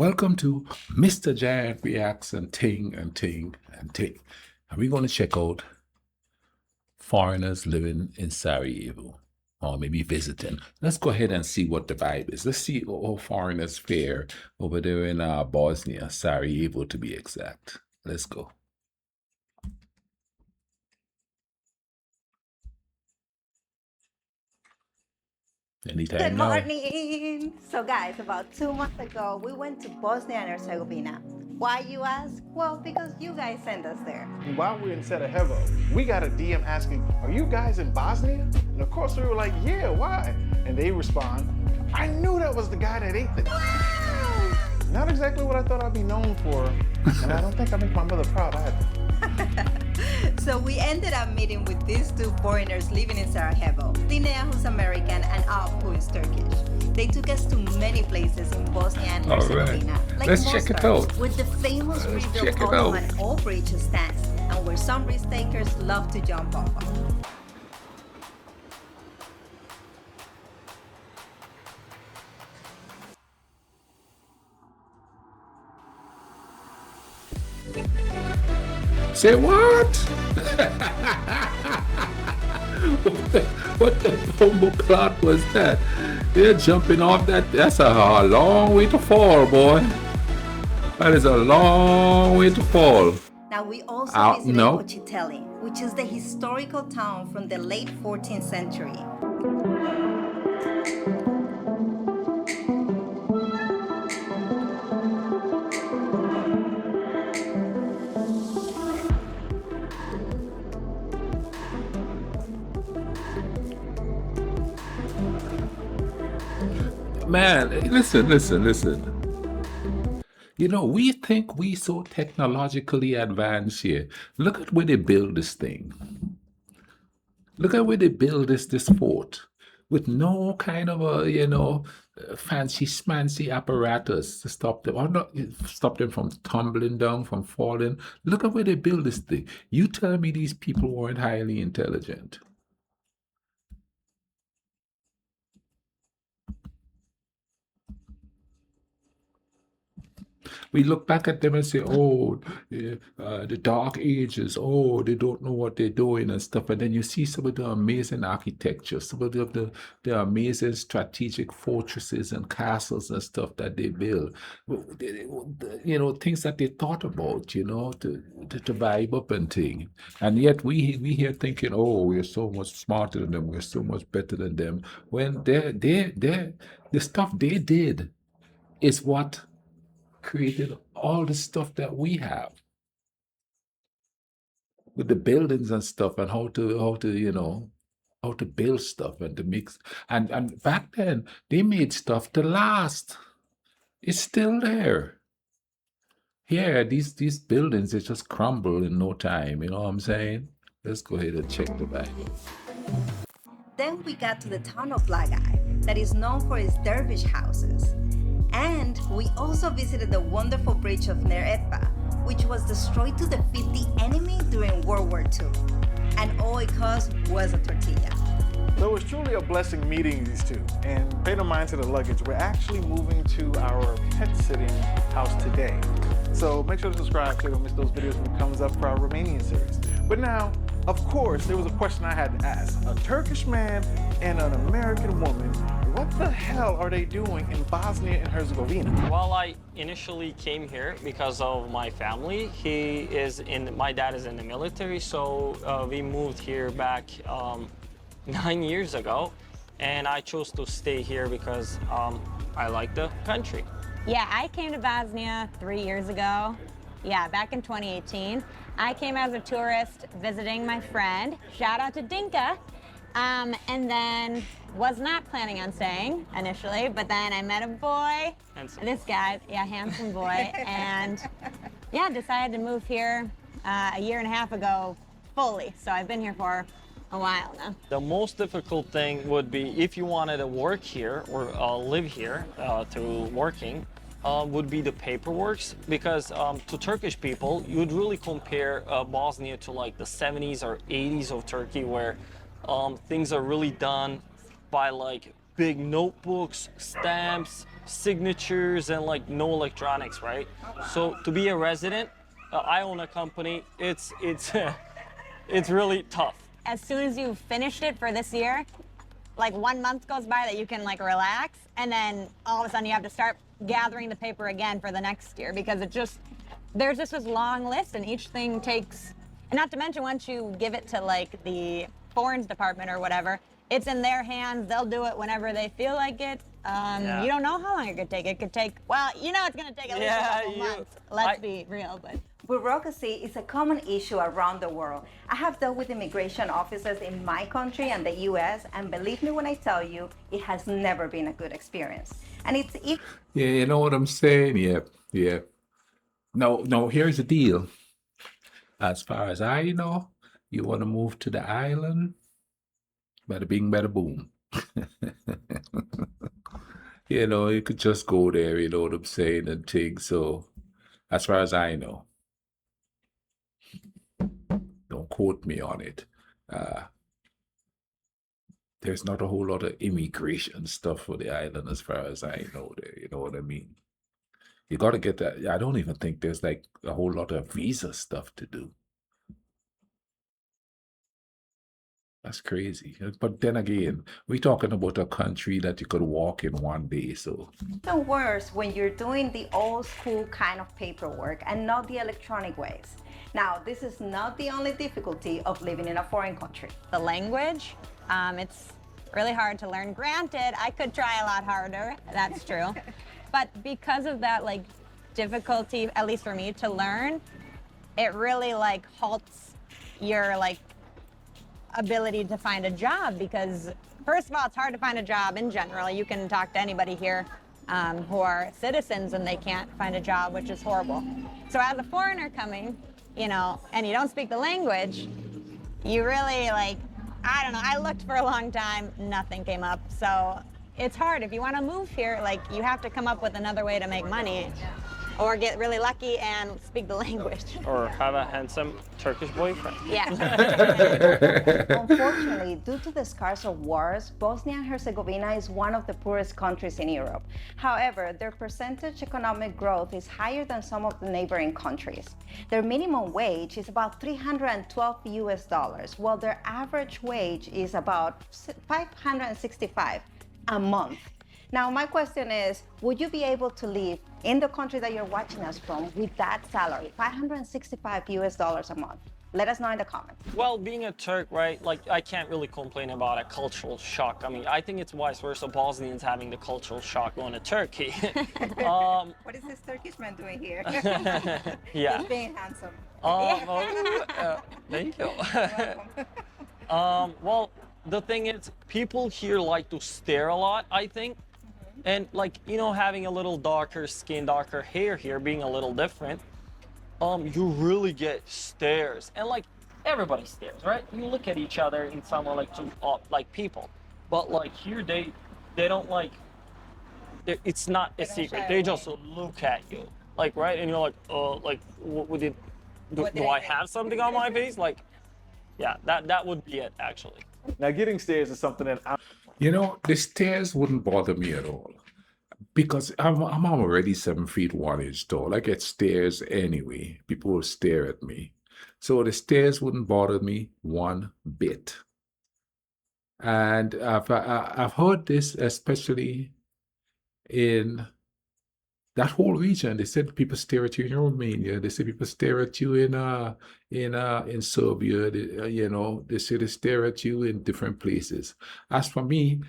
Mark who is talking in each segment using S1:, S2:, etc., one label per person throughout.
S1: Welcome to Mr. Giant Reacts and Ting and Ting and Ting. And we're going to check out foreigners living in Sarajevo or maybe visiting. Let's go ahead and see what the vibe is. Let's see how foreigners fare over there in Bosnia, Sarajevo to be exact. Let's go. Anytime
S2: Good
S1: now.
S2: morning! So guys, about 2 months ago, we went to Bosnia and Herzegovina. Why, you ask? Well, because you guys sent us there.
S3: And while we're in Sarajevo, we got a DM asking, "Are you guys in Bosnia?" And of course we were like, "Yeah, why?" And they respond, "I knew that was the guy that ate the..." Not exactly what I thought I'd be known for, and I don't think I make my mother proud either.
S2: So we ended up meeting with these two foreigners living in Sarajevo, Linnea, who's American, and Alp, who is Turkish. They took us to many places in Bosnia and Herzegovina, like
S1: Let's check it
S2: Mostar,
S1: out.
S2: where the famous rebuilt Ottoman old bridge stands, and where some risk takers love to jump off of.
S1: Say what? What the bumble plot was that? They're jumping off that. That's a long way to fall, boy. That is a long way to fall.
S2: Now we also visited Ocitelli, which is the historical town from the late 14th century.
S1: Man, listen. You know, we think we so technologically advanced here. Look at where they build this thing. Look at where they build this fort with no kind of a, fancy smancy apparatus to stop them, or not stop them from tumbling down, from falling. Look at where they build this thing. You tell me these people weren't highly intelligent. We look back at them and say, oh, the dark ages, oh, they don't know what they're doing and stuff. And then you see some of the amazing architecture, some of the amazing strategic fortresses and castles and stuff that they build. Things that they thought about, to vibe up and thing. And yet we here thinking, oh, we're so much smarter than them, we're so much better than them. When the stuff they did is what created all the stuff that we have with the buildings and stuff, and how to build stuff and to mix. And back then they made stuff to last. It's still there. Here, these buildings, they just crumble in no time. You know what I'm saying? Let's go ahead and check the Bible.
S2: Then we got to the town of Lagaj, that is known for its dervish houses. And we also visited the wonderful bridge of Neretva, which was destroyed to defeat the enemy during World War II. And all it cost was a tortilla.
S3: So it was truly a blessing meeting these two. And pay no mind to the luggage, we're actually moving to our pet sitting house today. So make sure to subscribe so you don't miss those videos when it comes up for our Romanian series. But now, of course, there was a question I had to ask. A Turkish man and an American woman, what the hell are they doing in Bosnia and Herzegovina?
S4: Well, I initially came here because of my family. My dad is in the military, so we moved here back 9 years ago, and I chose to stay here because I like the country.
S5: Yeah, I came to Bosnia 3 years ago. Yeah, back in 2018. I came as a tourist visiting my friend. Shout out to Dinka. And then was not planning on staying initially, but then I met a boy.
S4: Handsome.
S5: This guy, yeah, handsome boy. And yeah, decided to move here a year and a half ago fully. So I've been here for a while now.
S4: The most difficult thing would be if you wanted to work here or live here through working, would be the paperwork, because to Turkish people, you'd really compare Bosnia to like the 70s or 80s of Turkey, where things are really done by like big notebooks, stamps, signatures and like no electronics, right? So to be a resident, I own a company. It's it's really tough.
S5: As soon as you've finished it for this year, like 1 month goes by that you can like relax, and then all of a sudden you have to start gathering the paper again for the next year, because there's just this long list, and each thing takes, and not to mention once you give it to like the foreigns department or whatever, it's in their hands. They'll do it whenever they feel like it. You don't know how long it could take. It could take, well, you know, it's going to take at least a couple months. Let's be real, but.
S2: Bureaucracy is a common issue around the world. I have dealt with immigration officers in my country and the US, and believe me when I tell you, it has never been a good experience. And it's
S1: Yeah, you know what I'm saying? Yeah, yeah. No, here's the deal. As far as I know, you want to move to the island, bada bing, bada boom. You know, you could just go there, you know what I'm saying, and things. So, as far as I know, don't quote me on it. There's not a whole lot of immigration stuff for the island as far as I know there, you know what I mean? You got to get that. I don't even think there's like a whole lot of visa stuff to do. That's crazy. But then again, we're talking about a country that you could walk in one day, so.
S2: even worse when you're doing the old school kind of paperwork and not the electronic ways. Now, this is not the only difficulty of living in a foreign country.
S5: The language, it's really hard to learn. Granted, I could try a lot harder, that's true. But because of that like difficulty, at least for me, to learn, it really like halts your like ability to find a job, because first of all, it's hard to find a job in general. You can talk to anybody here who are citizens and they can't find a job, which is horrible. So as a foreigner coming, you know, and you don't speak the language, you really like, I don't know, I looked for a long time, nothing came up. So it's hard. If you want to move here, like you have to come up with another way to make money, or get really lucky and speak the language.
S4: Or have a handsome Turkish boyfriend.
S5: Yeah.
S2: Unfortunately, due to the scars of wars, Bosnia and Herzegovina is one of the poorest countries in Europe. However, their percentage economic growth is higher than some of the neighboring countries. Their minimum wage is about $312 while their average wage is about $565 a month. Now, my question is, would you be able to live in the country that you're watching us from with that salary, $565 a month? Let us know in the comments.
S4: Well, being a Turk, right, like I can't really complain about a cultural shock. I mean, I think it's vice versa, Bosnians having the cultural shock going to Turkey.
S2: What is this Turkish man doing here?
S4: Yeah.
S2: He's being handsome.
S4: Thank you. Well, the thing is, people here like to stare a lot, I think. And like, you know, having a little darker skin, darker hair here, being a little different, you really get stares. And like, everybody stares, right? You look at each other in some like two like people. But like here, they don't like, it's not a secret. They just look at you. Like, right? And you're like, like, what did, do I have something on my face? Like, yeah, that would be it, actually.
S3: Now, getting stares is something that
S1: You know, the stairs wouldn't bother me at all, because I'm already 7 feet 1 inch tall. I get stares anyway. People will stare at me. So the stairs wouldn't bother me one bit. And I've heard this, especially in that whole region. They said people stare at you in Romania. They say people stare at you in Serbia. You know, they say they stare at you in different places. As for me,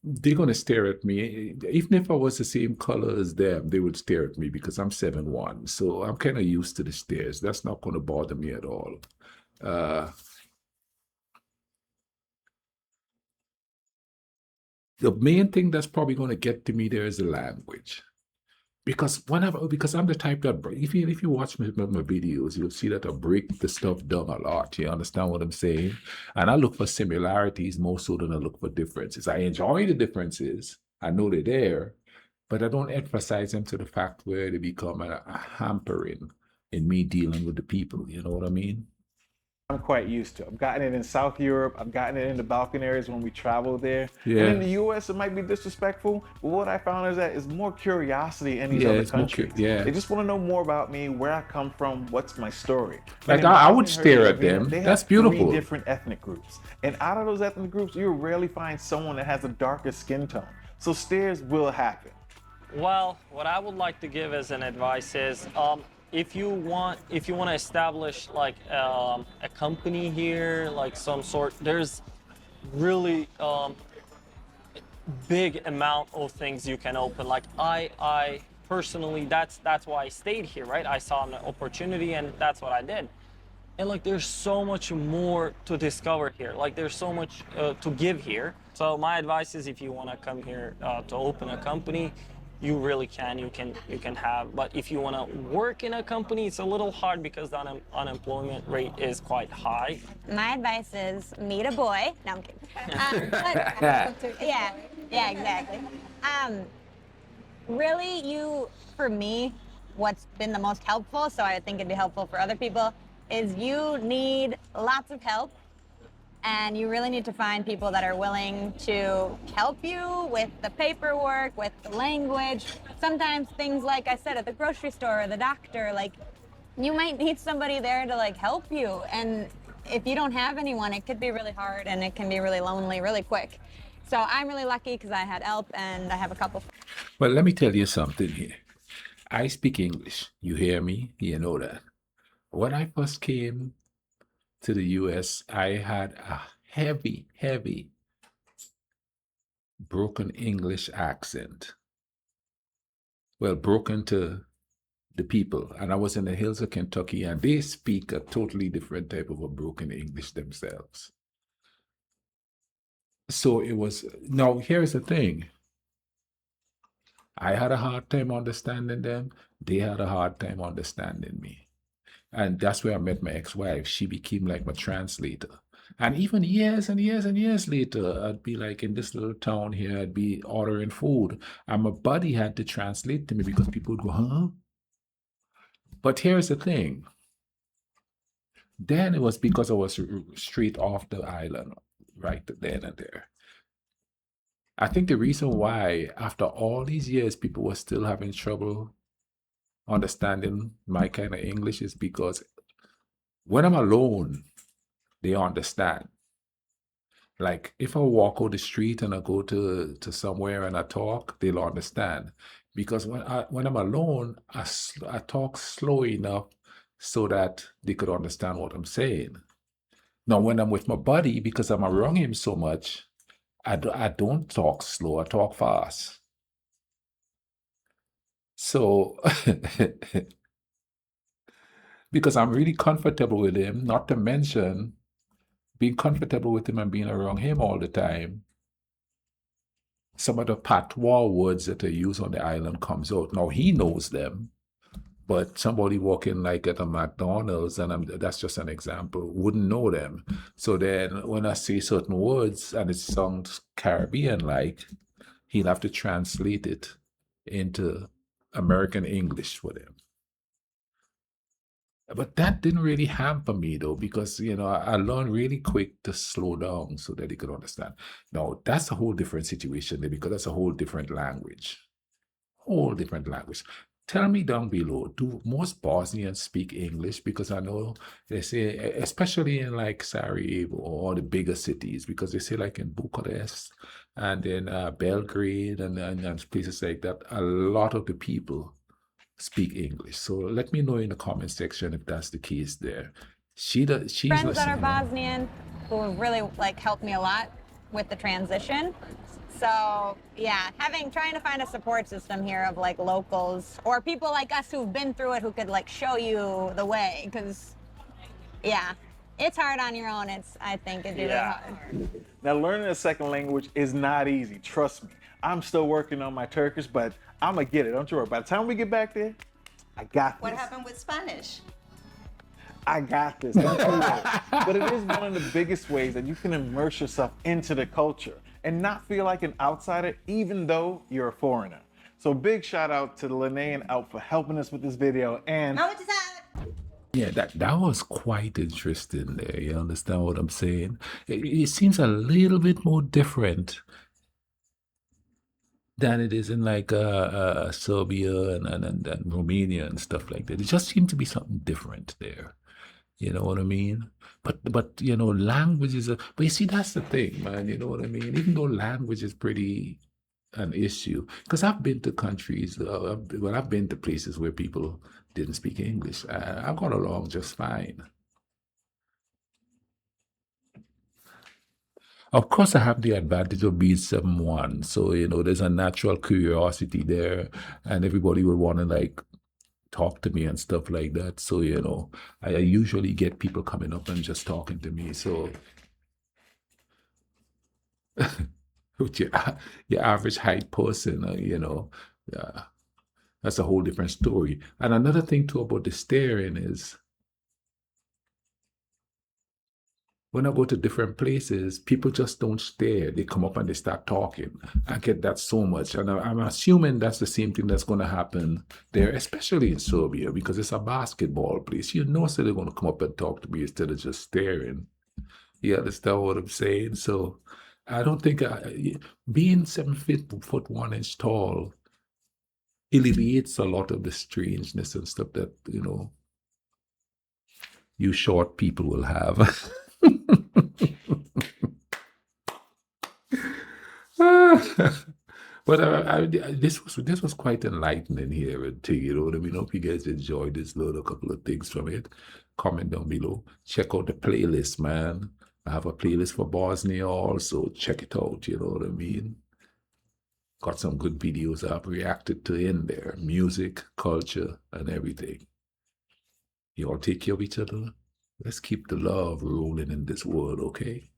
S1: they're gonna stare at me. Even if I was the same color as them, they would stare at me because I'm 7'1". So I'm kind of used to the stares. That's not gonna bother me at all. The main thing that's probably gonna get to me there is the language. Because I'm the type that, if you watch my videos, you'll see that I break the stuff down a lot. You understand what I'm saying? And I look for similarities more so than I look for differences. I enjoy the differences. I know they're there, but I don't emphasize them to the fact where they become a hampering in me dealing with the people. You know what I mean?
S3: I'm quite used to. I've gotten it in South Europe. I've gotten it in the Balkan areas when we travel there.
S1: Yeah.
S3: And in the US, it might be disrespectful, but what I found is that it's more curiosity in these
S1: Yeah,
S3: other
S1: it's more
S3: countries.
S1: yeah.
S3: They just want to know more about me, where I come from, what's my story.
S1: Like,
S3: And in
S1: I would
S3: Bosnia and
S1: stare at
S3: Herzegovina,
S1: them.
S3: they
S1: That's
S3: have
S1: beautiful.
S3: 3 different ethnic groups. And out of those ethnic groups, you rarely find someone that has a darker skin tone. So stares will happen.
S4: Well, what I would like to give as an advice is, if you want to establish like a company here, like some sort, there's really big amount of things you can open. Like I personally, that's why I stayed here, right? I saw an opportunity and that's what I did. And like, there's so much more to discover here. Like, there's so much to give here. So my advice is, if you want to come here to open a company, you really can. You can have. But if you want to work in a company, it's a little hard because the unemployment rate is quite high.
S5: My advice is meet a boy. No, I'm kidding. Yeah, exactly. Really, for me, what's been the most helpful, so I think it'd be helpful for other people, is you need lots of help, and you really need to find people that are willing to help you with the paperwork, with the language. Sometimes things, like I said, at the grocery store or the doctor, like, you might need somebody there to like help you. And if you don't have anyone, it could be really hard and it can be really lonely really quick. So I'm really lucky because I had help and I have a couple.
S1: But let me tell you something here. I speak English. You hear me? You know that. When I first came to the US, I had a heavy, heavy broken English accent. Well, broken to the people. And I was in the hills of Kentucky, and they speak a totally different type of a broken English themselves. So it was, now here's the thing. I had a hard time understanding them. They had a hard time understanding me. And that's where I met my ex-wife. She became like my translator. And even years and years and years later, I'd be like in this little town here, I'd be ordering food. And my buddy had to translate to me because people would go, huh? But here's the thing. Then it was because I was straight off the island, right then and there. I think the reason why, after all these years, people were still having trouble understanding my kind of English is because when I'm alone, they understand. Like, if I walk out the street and I go to somewhere and I talk, they'll understand. Because when I'm alone, I talk slow enough so that they could understand what I'm saying. Now, when I'm with my buddy, because I'm around him so much, I don't talk slow, I talk fast. So, because I'm really comfortable with him, not to mention being comfortable with him and being around him all the time, some of the patois words that I use on the island comes out. Now, he knows them, but somebody walking like at a McDonald's, and that's just an example, wouldn't know them. So then when I say certain words and it sounds Caribbean-like, he'll have to translate it into American English for them. But that didn't really hamper me though, because I learned really quick to slow down so that they could understand. Now that's a whole different situation there, because that's a whole different language. Whole different language. Tell me down below, do most Bosnians speak English? Because I know they say, especially in like Sarajevo or the bigger cities, because they say like in Bucharest and in Belgrade and places like that, a lot of the people speak English. So let me know in the comment section if that's the case there. She's
S5: Friends that are Bosnian who really like helped me a lot with the transition. So yeah, trying to find a support system here of like locals or people like us who've been through it who could like show you the way, because yeah, it's hard on your own. I think it'd be really hard.
S3: Now, learning a second language is not easy, trust me. I'm still working on my Turkish, but I'm gonna get it, don't you worry. By the time we get back there, I got this.
S2: What happened with Spanish?
S3: I got this, don't you worry. But it is one of the biggest ways that you can immerse yourself into the culture and not feel like an outsider, even though you're a foreigner. So big shout out to Lene and Alp for helping us with this video, and
S1: Yeah, that was quite interesting there. You understand what I'm saying? It seems a little bit more different than it is in like Serbia and Romania and stuff like that. It just seemed to be something different there. You know what I mean? But you know, language is a. But you see, that's the thing, man. You know what I mean? Even though language is pretty an issue, because I've been to countries. Well, I've been to places where people didn't speak English. I got along just fine. Of course, I have the advantage of being 7'1", so you know there's a natural curiosity there, and everybody will want to like talk to me and stuff like that. So you know, I usually get people coming up and just talking to me. So with your average height person, you know, uh, that's a whole different story. And another thing too about the staring is when I go to different places, people just don't stare. They come up and they start talking. I get that so much. And I'm assuming that's the same thing that's going to happen there, especially in Serbia, because it's a basketball place. You know, so they're going to come up and talk to me instead of just staring. You understand what I'm saying? So I don't think being 7 foot 1 inch tall alleviates a lot of the strangeness and stuff that, you know, you short people will have. But this was quite enlightening here too. You know what I mean? Hope you guys enjoyed this. Learn a couple of things from it. Comment down below. Check out the playlist, man. I have a playlist for Bosnia also. Check it out. You know what I mean? Got some good videos I've reacted to in there. Music, culture, and everything. You all take care of each other. Let's keep the love rolling in this world, okay?